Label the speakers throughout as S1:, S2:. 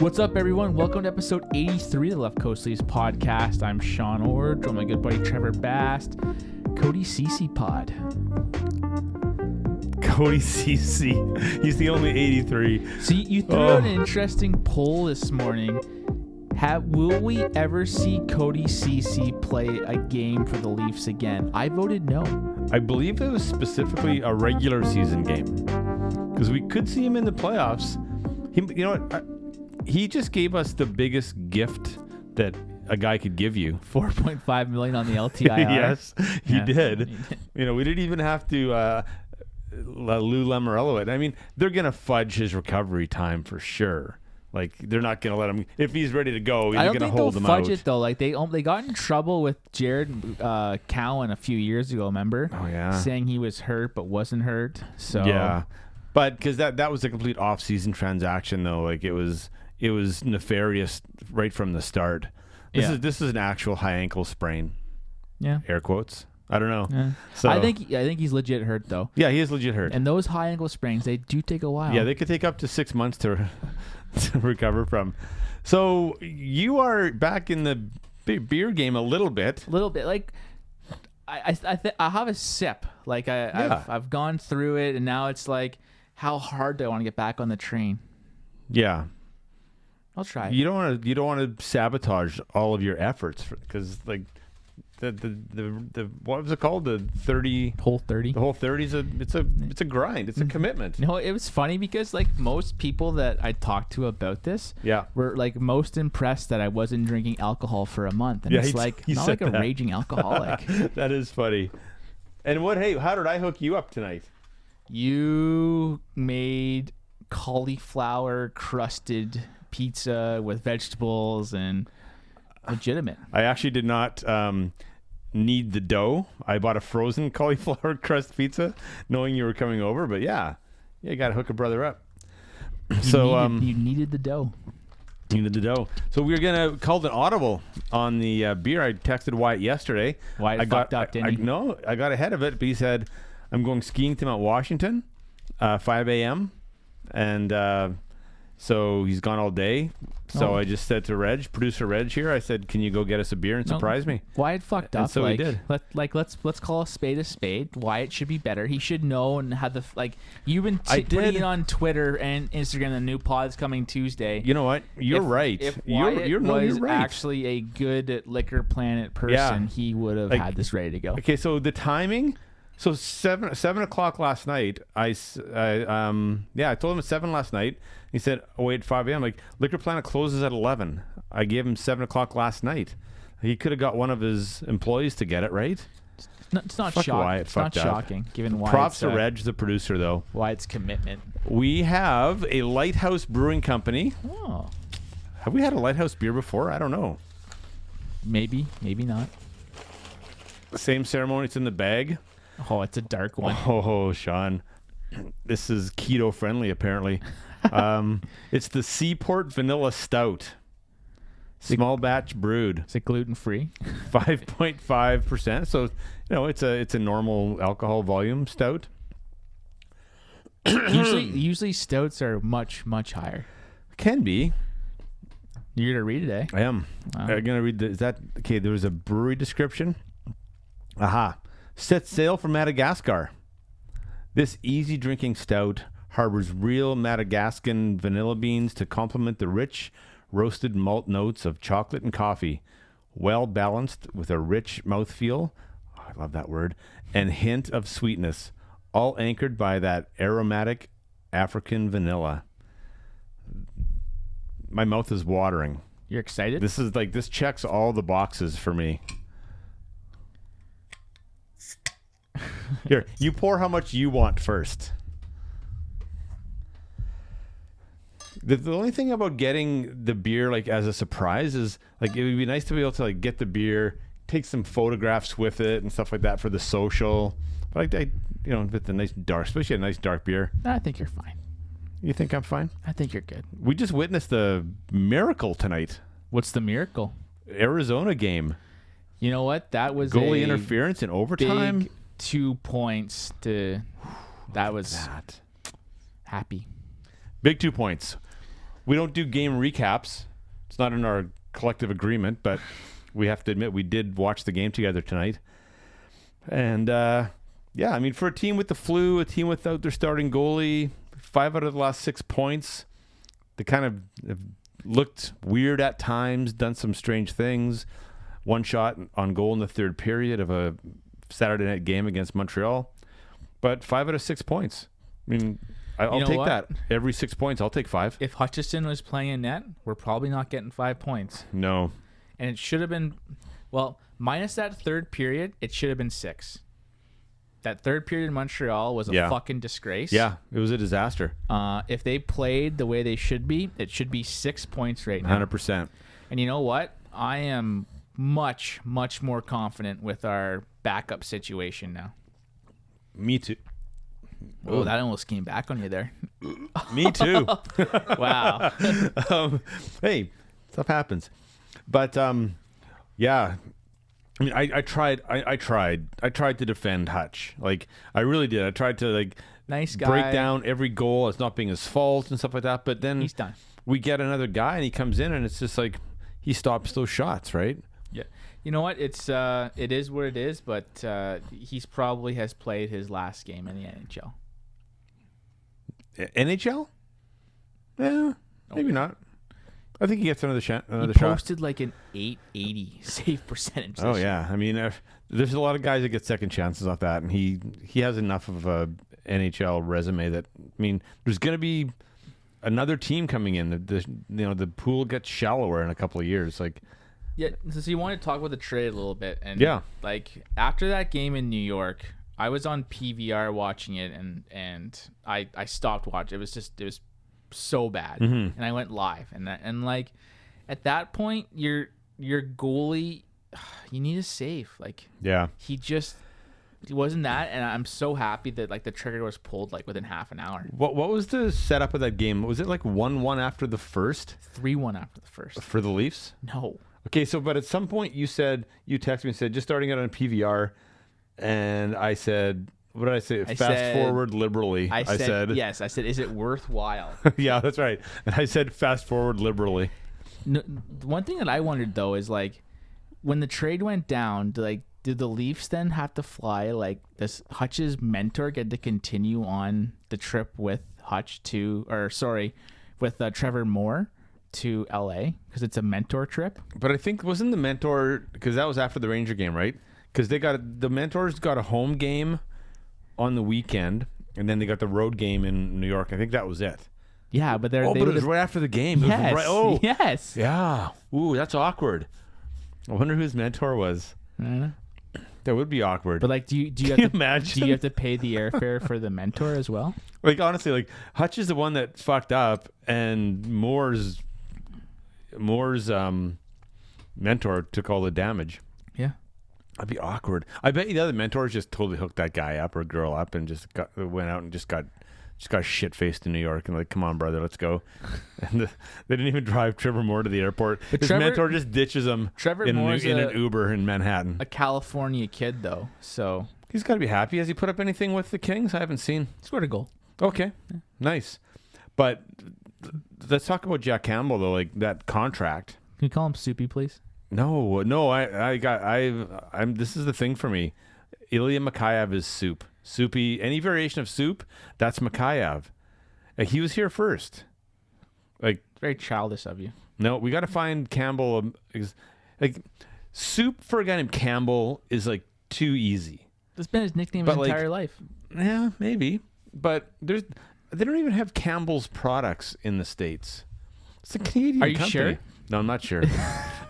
S1: What's up, everyone? Welcome to episode 83 of the Left Coast Leafs podcast. I'm Sean Ord, with my good buddy Trevor Bast, Cody Ceci pod.
S2: Cody Ceci. He's the only 83.
S1: See, you threw out an interesting poll this morning. Will we ever see Cody Ceci play a game for the Leafs again? I voted no.
S2: I believe it was specifically a regular season game, because we could see him in the playoffs. You know what? He just gave us the biggest gift that a guy could give you.
S1: $4.5 million on the LTIR.
S2: Yes, he did. You know, we didn't even have to Lou Lamoriello it. I mean, they're going to fudge his recovery time for sure. Like, they're not going to let him, if he's ready to go, they're going to hold him out. I don't think they'll fudge it,
S1: though. Like, they got in trouble with Jared Cowan a few years ago, remember?
S2: Oh, yeah.
S1: Saying he was hurt but wasn't hurt. So
S2: yeah. But because that was a complete off-season transaction, though. Like, it was nefarious right from the start. This is an actual high ankle sprain. Yeah. Air quotes. I don't know.
S1: Yeah. So I think he's legit hurt, though.
S2: Yeah, he is legit hurt.
S1: And those high ankle sprains, they do take a while.
S2: Yeah, they could take up to 6 months to recover from. So you are back in the beer game a little bit. Like,
S1: I have a sip. Like I've gone through it, and now it's like, how hard do I want to get back on the train?
S2: Yeah.
S1: I'll try.
S2: You don't want to sabotage all of your efforts, because like the what was it called, the 30
S1: whole 30.
S2: The whole 30 is it's a grind. It's a commitment.
S1: No, it was funny because like most people that I talked to about this, were like most impressed that I wasn't drinking alcohol for a month, and it's like not like a raging alcoholic.
S2: That is funny. And how did I hook you up tonight?
S1: You made cauliflower crusted pizza with vegetables and legitimate.
S2: I actually did not need the dough. I bought a frozen cauliflower crust pizza knowing you were coming over, but yeah, you got to hook a brother up.
S1: You needed the dough.
S2: Needed the dough. So we were going to call an audible on the beer. I texted Wyatt yesterday.
S1: Wyatt fucked up, didn't he?
S2: No, I got ahead of it, but he said, I'm going skiing to Mount Washington, 5 a.m. And so he's gone all day. So I just said to producer Reg here, I said, can you go get us a beer and surprise me?
S1: Wyatt fucked up.
S2: And so he did.
S1: Let's call a spade. Wyatt should be better. He should know and have you've been putting it on Twitter and Instagram. The new pod's coming Tuesday.
S2: You know what? You're right.
S1: If Wyatt was
S2: right.
S1: actually a good Liquor Planet person, he would have had this ready to go.
S2: Okay, so the timing. So 7 o'clock last night. I told him at 7 last night. He said, "Oh wait, 5 a.m." Like, Liquor Planet closes at 11. I gave him 7 o'clock last night. He could have got one of his employees to get it, right?
S1: It's not shocking. It's not shocking, given Wyatt's,
S2: props to Reg, the producer, though.
S1: Wyatt's commitment.
S2: We have a LIghthouse Brewing Company.
S1: Oh,
S2: have we had a LIghthouse beer before? I don't know.
S1: Maybe not.
S2: The same ceremony. It's in the bag.
S1: Oh, it's a dark one.
S2: Oh, Sean. This is keto friendly, apparently. It's the Seaport Vanilla Stout. Small batch brewed.
S1: Is it gluten free?
S2: 5.5%. So, it's a normal alcohol volume stout.
S1: Usually stouts are much, much higher.
S2: Can be.
S1: You're gonna read it, eh?
S2: I am. Wow. I'm gonna read okay? There was a brewery description. Aha. Set sail for Madagascar. This easy drinking stout harbors real Madagascan vanilla beans to complement the rich roasted malt notes of chocolate and coffee. Well balanced with a rich mouthfeel, I love that word, and hint of sweetness, all anchored by that aromatic African vanilla. My mouth is watering.
S1: You're excited?
S2: This checks all the boxes for me. Here, you pour how much you want first. The only thing about getting the beer as a surprise is it would be nice to be able to get the beer, take some photographs with it and stuff like that for the social. But with the nice dark, especially a nice dark beer.
S1: I think you're fine.
S2: You think I'm fine?
S1: I think you're good.
S2: We just witnessed the miracle tonight.
S1: What's the miracle?
S2: Arizona game.
S1: You know what? That was
S2: goalie interference in overtime.
S1: Big 2 points to. That was happy.
S2: Big 2 points. we don't do game recaps. It's not in our collective agreement, but we have to admit we did watch the game together tonight. And yeah, I mean, for a team with the flu, a team without their starting goalie, 5 out of the last 6 points, they kind of have looked weird at times, done some strange things. One shot on goal in the third period of a Saturday night game against Montreal. But 5 out of 6 points. I mean, I'll take that. Every 6 points, I'll take 5.
S1: If Hutchison was playing in net, we're probably not getting 5 points.
S2: No.
S1: And it should have been, well, minus that third period, it should have been 6. That third period in Montreal was a fucking disgrace.
S2: Yeah, it was a disaster.
S1: If they played the way they should be, it should be 6 points right now.
S2: 100%.
S1: And you know what? I am much, much more confident with our backup situation now.
S2: Me too.
S1: Oh, that almost came back on you there.
S2: Me too.
S1: Wow.
S2: Hey, stuff happens. But yeah. I mean, I tried to defend Hutch. Like, I really did. I tried to, like,
S1: nice guy,
S2: break down every goal as not being his fault and stuff like that. But then
S1: he's done.
S2: We get another guy and he comes in and it's just like he stops those shots, right?
S1: Yeah. You know what? It is what it is. But he's probably has played his last game in the NHL.
S2: NHL? Yeah, maybe not. I think he gets another shot.
S1: He posted like an 880 save percentage.
S2: Oh yeah, I mean, there's a lot of guys that get second chances off that, and he has enough of a NHL resume that, I mean, there's going to be another team coming in. The pool gets shallower in a couple of years. Like,
S1: yeah. So you want to talk about the trade a little bit, and like after that game in New York, I was on PVR watching it, and I stopped watching. It was so bad, and I went live, and like at that point your goalie, you need a save. Like, he wasn't that, and I'm so happy that like the trigger was pulled like within half an hour.
S2: What was the setup of that game? Was it like 1-1 after the first?
S1: 3-1 after the first
S2: for the Leafs?
S1: No.
S2: Okay, so but at some point you texted me and said just starting it on PVR, and I said, what did I say? Fast forward liberally.
S1: I said, yes. I said, is it worthwhile?
S2: Yeah, that's right. And I said, fast forward liberally.
S1: No, one thing that I wondered, though, is like when the trade went down, did the Leafs then have to fly? Like, does Hutch's mentor get to continue on the trip with with Trevor Moore to LA? Because it's a mentor trip.
S2: But I think, wasn't the mentor, because that was after the Ranger game, right? Because the mentors got a home game on the weekend, and then they got the road game in New York. I think that was it.
S1: Yeah, but
S2: but it was right after the game.
S1: Yes. Yes.
S2: Yeah. Ooh, that's awkward. I wonder who his mentor was. That would be awkward.
S1: But like, do you have to imagine? Do you have to pay the airfare for the mentor as well?
S2: Like, honestly, like Hutch is the one that fucked up, and Moore's mentor took all the damage.
S1: Yeah.
S2: That'd be awkward. I bet you the other mentors just totally hooked that guy up or girl up and just went out and just got shit faced in New York and like, come on, brother, let's go. And they didn't even drive Trevor Moore to the airport. But his mentor just ditches him in an Uber in Manhattan.
S1: A California kid, though, so
S2: he's got to be happy. Has he put up anything with the Kings? I haven't seen.
S1: Scored a goal.
S2: Okay, nice. But let's talk about Jack Campbell though. Like that contract.
S1: Can you call him Soupy, please?
S2: No. I'm. This is the thing for me. Ilya Mikheyev is soup. Soupy. Any variation of soup, that's Mikheyev. Like, he was here first. Like,
S1: very childish of you.
S2: No, we got to find Campbell. Like, soup for a guy named Campbell is like too easy.
S1: That's been his nickname his entire life.
S2: Yeah, maybe. But they don't even have Campbell's products in the States. It's a Canadian company.
S1: Are you sure?
S2: No, I'm not sure.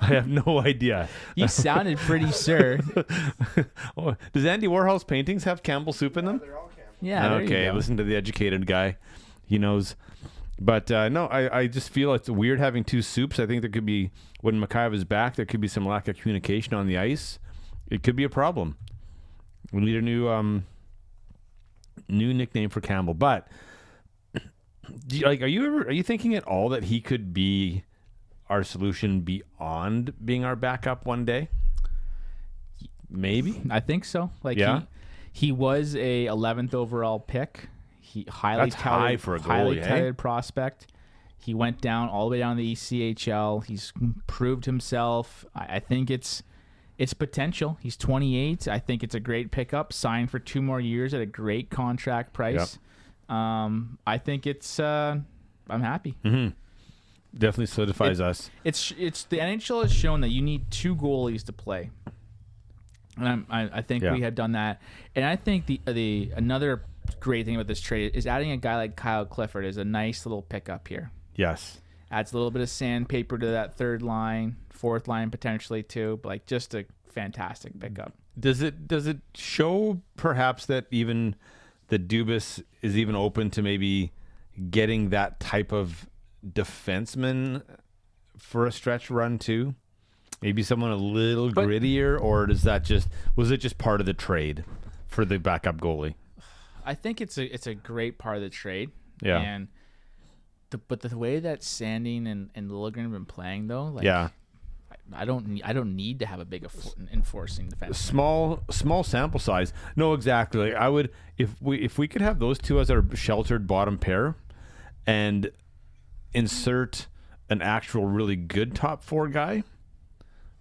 S2: I have no idea.
S1: You sounded pretty sure.
S2: Does Andy Warhol's paintings have Campbell soup in them?
S3: They're all Campbell.
S1: Yeah.
S2: Okay, listen to the educated guy. He knows. But no, I just feel it's weird having two soups. I think there could be, when Mikheyev is back, there could be some lack of communication on the ice. It could be a problem. We need a new nickname for Campbell. But are you thinking at all that he could be our solution beyond being our backup one day? Maybe.
S1: I think so. Like, he was a 11th overall pick. He highly touted prospect. He went down all the way down to the ECHL. He's proved himself. I think it's potential. He's 28. I think it's a great pickup. Signed for 2 more years at a great contract price. Yep. I think it's. I'm happy.
S2: Mm-hmm. Definitely solidifies us.
S1: It's the NHL has shown that you need 2 goalies to play, and I think we have done that. And I think the another great thing about this trade is adding a guy like Kyle Clifford is a nice little pickup here.
S2: Yes.
S1: Adds a little bit of sandpaper to that 3rd line, 4th line potentially too, but like just a fantastic pickup.
S2: Does it show perhaps that even the Dubas is even open to maybe getting that type of defenseman for a stretch run too? Maybe someone a little grittier, or was it just part of the trade for the backup goalie?
S1: I think it's a great part of the trade.
S2: Yeah.
S1: And but the way that Sandin and Liljegren have been playing though, like I don't need to have a big enforcing defense.
S2: Small sample size. No, exactly. Like I would if we could have those two as our sheltered bottom pair, and insert an actual really good top 4 guy,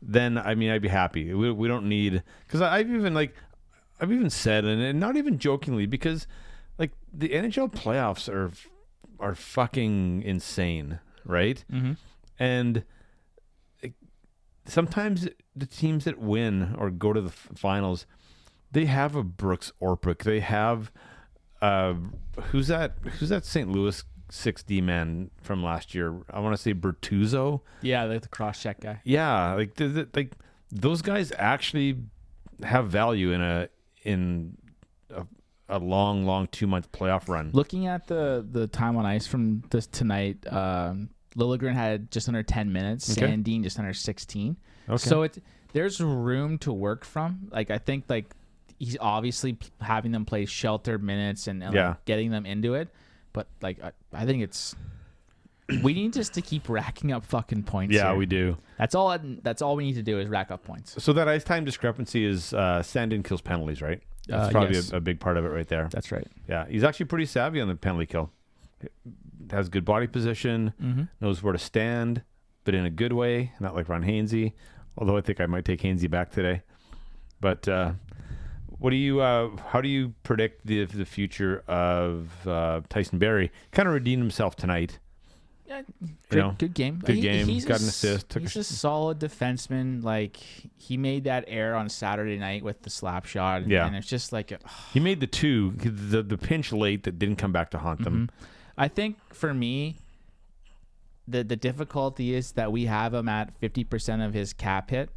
S2: then I mean I'd be happy. We don't need, because I've even said, and not even jokingly, because like the NHL playoffs are fucking insane, right?
S1: Mm-hmm.
S2: And sometimes the teams that win or go to the finals, they have a Brooks Orpik. They have who's that St. Louis 6D man from last year? I want to say Bertuzzo.
S1: Yeah, like the cross check guy.
S2: Yeah, like those guys actually have value in a long 2-month playoff run.
S1: Looking at the time on ice from this tonight, Liljegren had just under 10 minutes,
S2: Okay.
S1: Sandin just under 16.
S2: Okay.
S1: So there's room to work from. Like I think like he's obviously having them play sheltered minutes and like, getting them into it. But like I think we need just to keep racking up fucking points.
S2: Yeah,
S1: here.
S2: we do.
S1: That's all we need to do is rack up points.
S2: So that ice time discrepancy is Sandin kills penalties, right? That's probably
S1: yes.
S2: a big part of it right there.
S1: That's right.
S2: Yeah, he's actually pretty savvy on the penalty kill. Has good body position, knows where to stand, but in a good way, not like Ron Hainsey. Although I think I might take Hainsey back today. But what do you? How do you predict the future of Tyson Barrie? Kind of redeemed himself tonight.
S1: Yeah, good game.
S2: Good game. He's got an assist.
S1: He's a solid defenseman. Like he made that error on Saturday night with the slap shot. And it's just like
S2: he made the 2, the pinch late that didn't come back to haunt them.
S1: I think for me, the difficulty is that we have him at 50% of his cap hit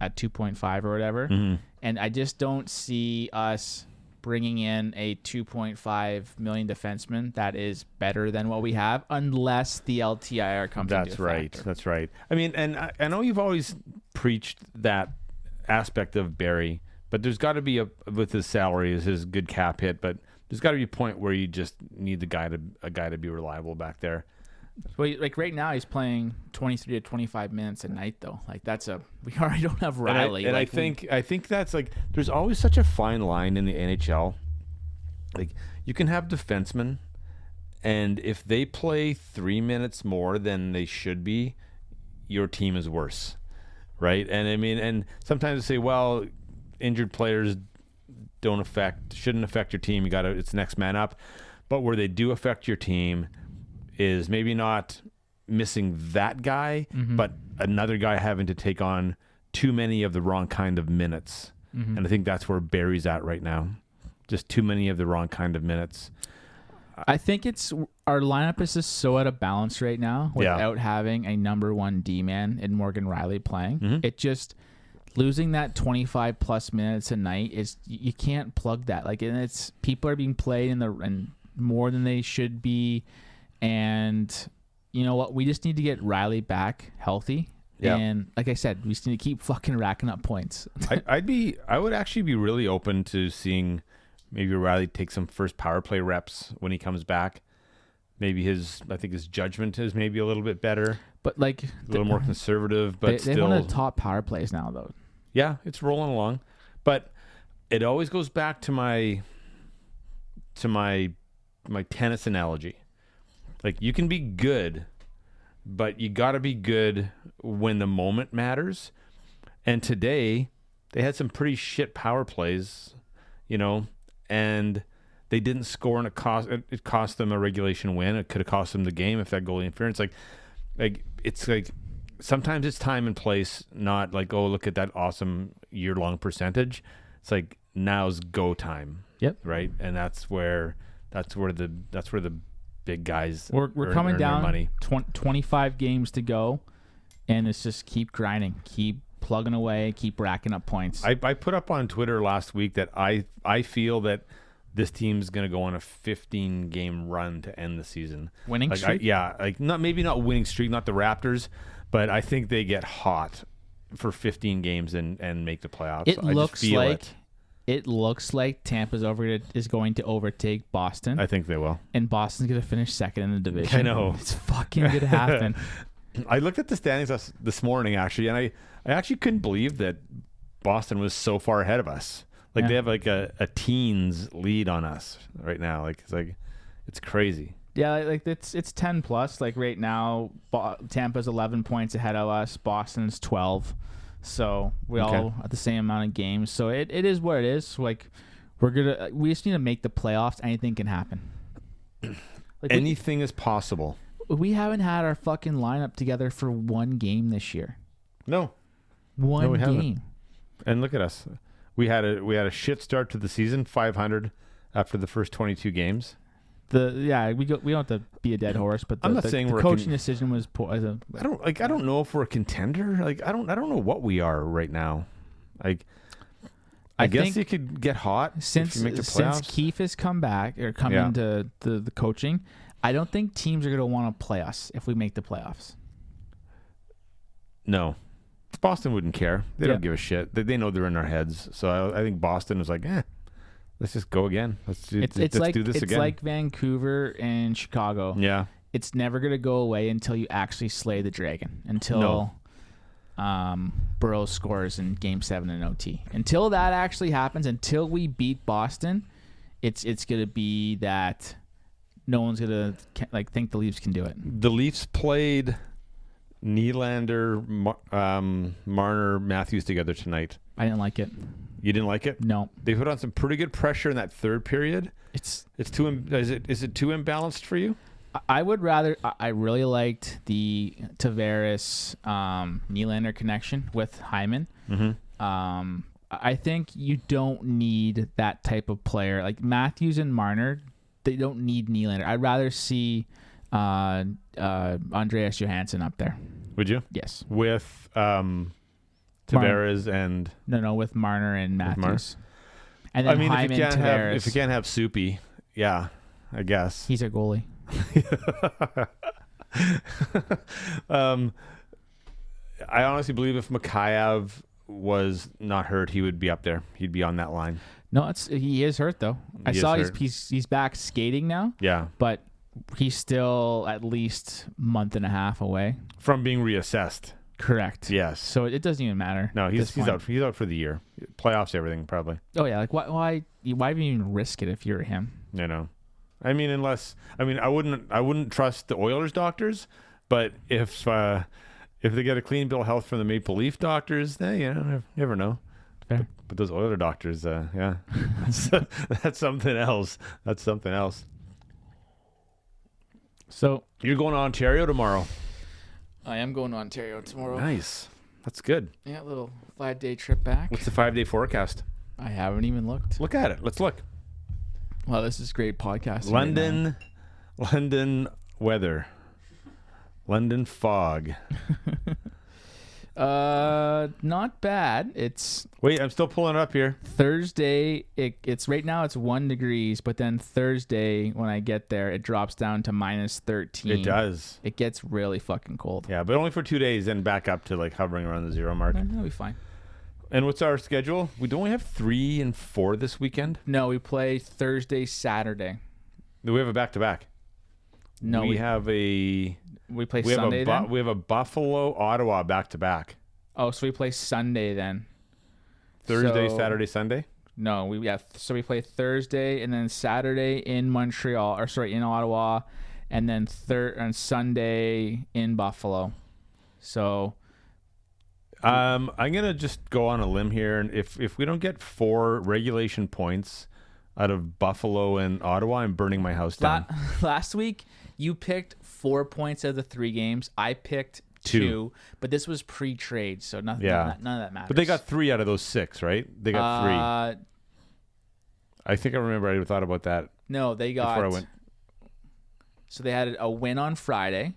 S1: at 2.5 or whatever, and I just don't see us bringing in a 2.5 million defenseman that is better than what we have, unless the LTIR comes into effect.
S2: That's right. I mean, and I know you've always preached that aspect of Barrie, but there's got to be with his salary, is his good cap hit, but there's got to be a point where you just need a guy to be reliable back there.
S1: Well, like right now, he's playing 23 to 25 minutes a night, though. Like we already don't have Riley.
S2: And I think that's like there's always such a fine line in the NHL. Like you can have defensemen, and if they play 3 minutes more than they should be, your team is worse, right? And I mean, and sometimes they say, well, injured players shouldn't affect your team. It's next man up. But where they do affect your team is maybe not missing that guy, but another guy having to take on too many of the wrong kind of minutes. And I think that's where Barrie's at right now. Just too many of the wrong kind of minutes.
S1: I think our lineup is just so out of balance right now without having a number 1 D-man in Morgan Riley playing. It just losing that 25 plus minutes a night is you can't plug that. Like, and it's people are being played and more than they should be. And you know what? We just need to get Riley back healthy. Yeah. And like I said, we just need to keep fucking racking up points.
S2: I would actually be really open to seeing maybe Riley take some first power play reps when he comes back. Maybe I think his judgment is maybe a little bit better.
S1: But like
S2: a little more conservative, but
S1: they have one of the top power plays now, though.
S2: Yeah, it's rolling along. But it always goes back to my tennis analogy. Like, you can be good but you got to be good when the moment matters. And today, they had some pretty shit power plays, and they didn't score, and it cost them a regulation win. It could have cost them the game if that goalie interference. It's like sometimes it's time and place, not like, oh, look at that awesome year-long percentage. It's like now's go time.
S1: Yep.
S2: Right, and that's where the big guys
S1: we're coming down
S2: money.
S1: 25 games to go, and it's just keep grinding, keep plugging away, keep racking up points.
S2: I put up on Twitter last week that I feel that this team's going to go on a 15-game run to end the season.
S1: Winning streak?
S2: Maybe not winning streak, not the Raptors, but I think they get hot for 15 games and make the playoffs.
S1: It looks like Tampa's is going to overtake Boston.
S2: I think they will.
S1: And Boston's going to finish second in the division.
S2: I know.
S1: It's fucking going to happen.
S2: I looked at the standings this morning, actually, and I actually couldn't believe that Boston was so far ahead of us. They have like a teens lead on us right now. It's crazy.
S1: Yeah, it's 10 plus. Like right now, Tampa's 11 points ahead of us. Boston's 12. So we all at the same amount of games. So it is what it is. Like we just need to make the playoffs. Anything can happen.
S2: Anything is possible.
S1: We haven't had our fucking lineup together for one game this year.
S2: No.
S1: One game. Haven't.
S2: And look at us. We had a shit start to the season, 500 after the first 22 games.
S1: We don't have to be a dead horse, but the coaching decision was poor.
S2: I don't know if we're a contender. I don't know what we are right now. I guess you could get hot if you make the playoffs.
S1: Since Keefe has come back or come into the coaching, I don't think teams are going to want to play us if we make the playoffs.
S2: No. Boston wouldn't care. They don't give a shit. They know they're in our heads. So I think Boston was like, let's just go again. Let's do this again.
S1: It's like Vancouver and Chicago.
S2: Yeah.
S1: It's never going to go away until you actually slay the dragon. Until Burrow scores in Game 7 in OT. Until that actually happens, until we beat Boston, it's going to be that no one's going to think the Leafs can do it.
S2: The Leafs played Nylander, Marner, Matthews together tonight.
S1: I didn't like it.
S2: You didn't like it?
S1: No.
S2: They put on some pretty good pressure in that third period. Is it too imbalanced for you?
S1: I would rather. I really liked the Tavares Nylander connection with Hyman.
S2: Mm-hmm.
S1: I think you don't need that type of player like Matthews and Marner. They don't need Nylander. I'd rather see Andreas Johansson up there.
S2: Would you?
S1: Yes.
S2: With Tavares and
S1: with Marner and Matthews. And then Hyman,
S2: if you can't have Soupy, I guess
S1: he's a goalie.
S2: I honestly believe if Mikheyev was not hurt, he would be up there. He'd be on that line.
S1: No, he is hurt though. I saw he's back skating now.
S2: Yeah,
S1: but he's still at least a month and a half away
S2: from being reassessed.
S1: Correct.
S2: Yes.
S1: So it doesn't even matter.
S2: No, he's out. He's out for the year. Playoffs, everything probably.
S1: Oh yeah, why even risk it if you're him?
S2: I mean, I wouldn't trust the Oilers doctors, but if they get a clean bill of health from the Maple Leaf doctors, you never know.
S1: Fair.
S2: But those Oiler doctors, that's something else. That's something else.
S1: So
S2: you're going to Ontario tomorrow.
S1: I am going to Ontario tomorrow.
S2: Nice. That's good.
S1: Yeah, a little 5-day trip back.
S2: What's the 5-day forecast?
S1: I haven't even looked.
S2: Look at it. Let's look.
S1: Wow, this is great podcasting.
S2: London weather. London fog.
S1: Not bad.
S2: Wait, I'm still pulling it up here.
S1: Thursday, it's right now it's 1 degrees, but then Thursday when I get there, it drops down to -13.
S2: It does.
S1: It gets really fucking cold.
S2: Yeah, but only for 2 days, then back up to hovering around the 0 mark.
S1: That'll be fine.
S2: And what's our schedule? We don't have 3 and 4 this weekend.
S1: No, we play Thursday, Saturday.
S2: Do we have a back-to-back?
S1: No,
S2: we play
S1: Sunday then?
S2: We have a Buffalo, Ottawa back-to-back.
S1: Oh, so we play Sunday then.
S2: Thursday, Saturday, Sunday?
S1: No, so we play Thursday and then Saturday in Ottawa, and then on Sunday in Buffalo. So
S2: I'm gonna just go on a limb here, and if we don't get 4 regulation points out of Buffalo and Ottawa, I'm burning my house down.
S1: Last week you picked 4 points out of the 3 games. I picked 2, but this was pre-trade, so nothing. None of that matters.
S2: But they got 3 out of those 6, right? They got 3. I think I remember I thought about that.
S1: No, they got.
S2: Before I went.
S1: So they had a win on Friday.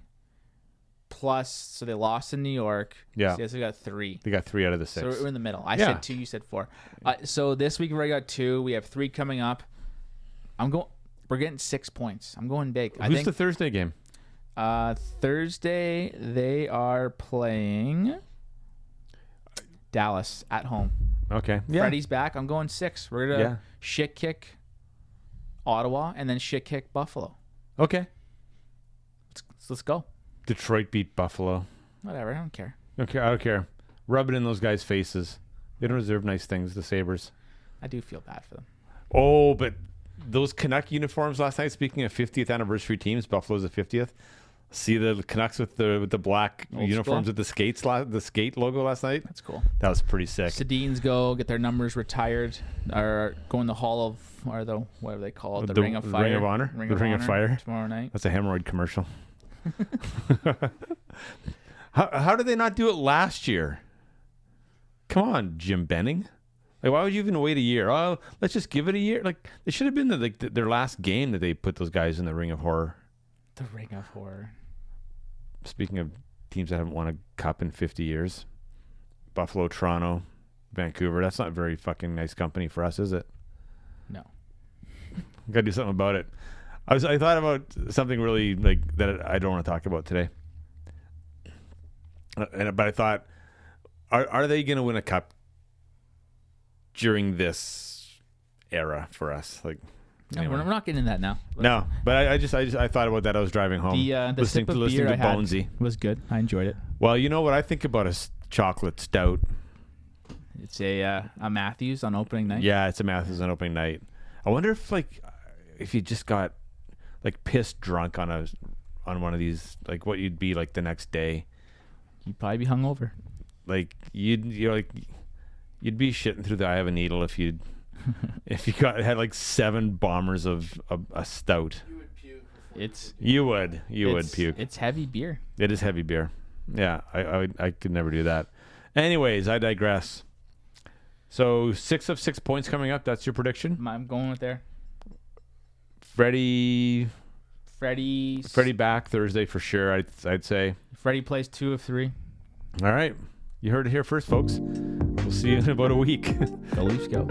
S1: Plus, so they lost in New York.
S2: Yeah.
S1: So they got 3.
S2: They got 3 out of the 6.
S1: So we're in the middle. I said 2. You said 4. So this week we already got 2. We have 3 coming up. We're getting 6 points. I'm going big.
S2: Who's the Thursday game?
S1: Thursday they are playing Dallas at home.
S2: Okay. Yeah.
S1: Freddie's back. I'm going 6. We're gonna shit kick Ottawa and then shit kick Buffalo.
S2: Okay.
S1: Let's go.
S2: Detroit beat Buffalo.
S1: Whatever. I don't care.
S2: Okay, I don't care. Rub it in those guys' faces. They don't deserve nice things, the Sabres.
S1: I do feel bad for them.
S2: Oh, but those Canuck uniforms last night, speaking of 50th anniversary teams, Buffalo's the 50th. See the Canucks with the black
S1: Old
S2: uniforms
S1: school.
S2: with the skate logo last night?
S1: That's cool.
S2: That was pretty sick.
S1: Sedins get their numbers retired, or go in the Hall of, or the, whatever they call it, the Ring of Fire.
S2: Ring of Honor? The Ring of Fire?
S1: Tomorrow night.
S2: That's a hemorrhoid commercial. How did they not do it last year? Come on, Jim Benning. Like, why would you even wait a year? Oh, let's just give it a year. Like, it should have been their last game that they put those guys in the Ring of Horror.
S1: The Ring of Horror.
S2: Speaking of teams that haven't won a cup in 50 years, Buffalo, Toronto, Vancouver. That's not very fucking nice company for us, is it?
S1: No.
S2: Got to do something about it. I thought about something really like that I don't want to talk about today. But I thought, are they going to win a cup during this era for us? Like,
S1: no,
S2: anyway.
S1: we're not getting into that now.
S2: No, but I thought about that. I was driving home,
S1: The
S2: listening
S1: sip of
S2: to
S1: beer I had
S2: Bonesy.
S1: was good. I enjoyed it.
S2: Well, you know what I think about a chocolate stout.
S1: It's a Matthews on opening night.
S2: Yeah, it's a Matthews on opening night. I wonder if you just got like pissed drunk on one of these, like what you'd be like the next day.
S1: You'd probably be hungover.
S2: Like you'd be shitting through the eye of a needle if you had like 7 bombers of a stout.
S3: You would puke.
S2: You would puke.
S1: It's heavy beer.
S2: It is heavy beer. Yeah, I could never do that. Anyways, I digress. So 6 of 6 points coming up. That's your prediction?
S1: I'm going with there.
S2: Freddie back Thursday for sure. I'd say.
S1: Freddie plays 2 of 3.
S2: All right, you heard it here first, folks. We'll see you in about a week.
S1: Go Leafs, go.